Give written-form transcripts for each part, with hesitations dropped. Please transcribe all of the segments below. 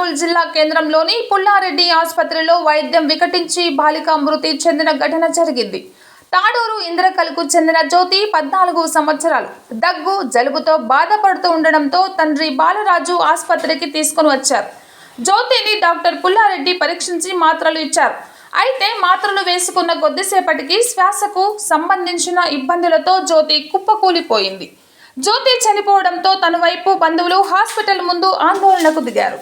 కర్నూలు జిల్లా కేంద్రంలోని పుల్లారెడ్డి ఆసుపత్రిలో వైద్యం వికటించి బాలిక మృతి చెందిన ఘటన జరిగింది. తాడూరు ఇంద్రకల్కు చెందిన జ్యోతి 14 సంవత్సరాలు దగ్గు జలుబుతో బాధపడుతూ ఉండడంతో తండ్రి బాలరాజు ఆసుపత్రికి తీసుకుని వచ్చారు. జ్యోతిని డాక్టర్ పుల్లారెడ్డి పరీక్షించి మాత్రలు ఇచ్చారు. అయితే మాత్రలు వేసుకున్న కొద్దిసేపటికి శ్వాసకు సంబంధించిన ఇబ్బందులతో జ్యోతి కుప్పకూలిపోయింది. జ్యోతి చనిపోవడంతో తన వైపు బంధువులు హాస్పిటల్ ముందు ఆందోళనకు దిగారు.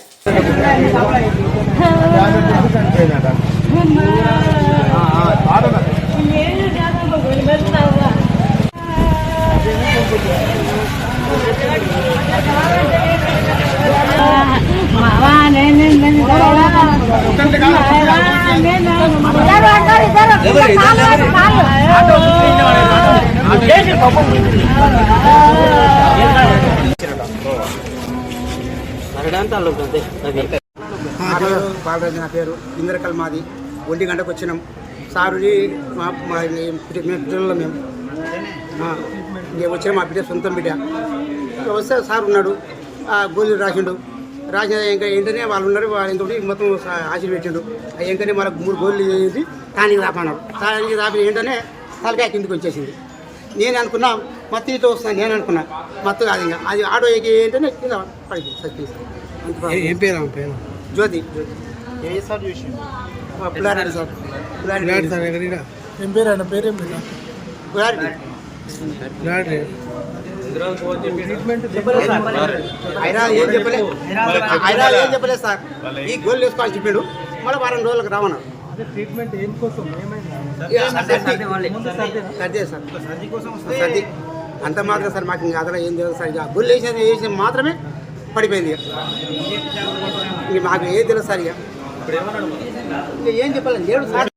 బాలరాజు నా పేరు. ఇంద్రకల్ మాది. 1 గంటకు వచ్చినాం. సారు మేము పిల్లల్లో మేము వచ్చిన మా బిడ్డ సొంతం బిడ్డ వస్తే సార్ ఉన్నాడు. గోళీలు రాసిండు. రాసిన ఇంకా ఏంటనే వాళ్ళు ఉన్నారు. వాళ్ళతో మొత్తం ఆశలు పెట్టిండు. ఏంటనే మనకు 3 గోళీలు చేసి టానికి రాపన్నాడు. టానికి రాపి ఏంటనే తలకాయ కిందికి వచ్చేసింది. నేను అనుకున్నా మత్తు ఇటు వస్తున్నాను. నేను అనుకున్నా మత్తు కాదు. ఇంకా అది ఆటో ఎక్కి ఏంటనే కింద పడిపోయింది. సత్యం. ఏం పేరు పేరు? జ్యోతి. పుల్లారెడ్డి సార్. పుల్లారెడ్డి సార్ ఎక్కడిరా? ఏం పేరు? ఆయన పేరు ఏం పేరు? పుల్లారెడ్డి. అయినా ఏం చెప్పలేదు సార్. ఈ గోళ్ళు వేసుకోవాలని చెప్పాడు. మళ్ళీ 2 రోజులకు రావన్నారు. ట్రీట్మెంట్ ఏం కోసం? సర్ది సార్. సర్ది అంత మాత్రం సార్. మాకు ఇంకా అదలా ఏం తెలియదు సార్. ఇక గోళ్ళు వేసి మాత్రమే పడిపోయింది. ఇక మాకు ఏం తెలుసు సార్. ఇక ఏం చెప్పాలి లేడు సార్.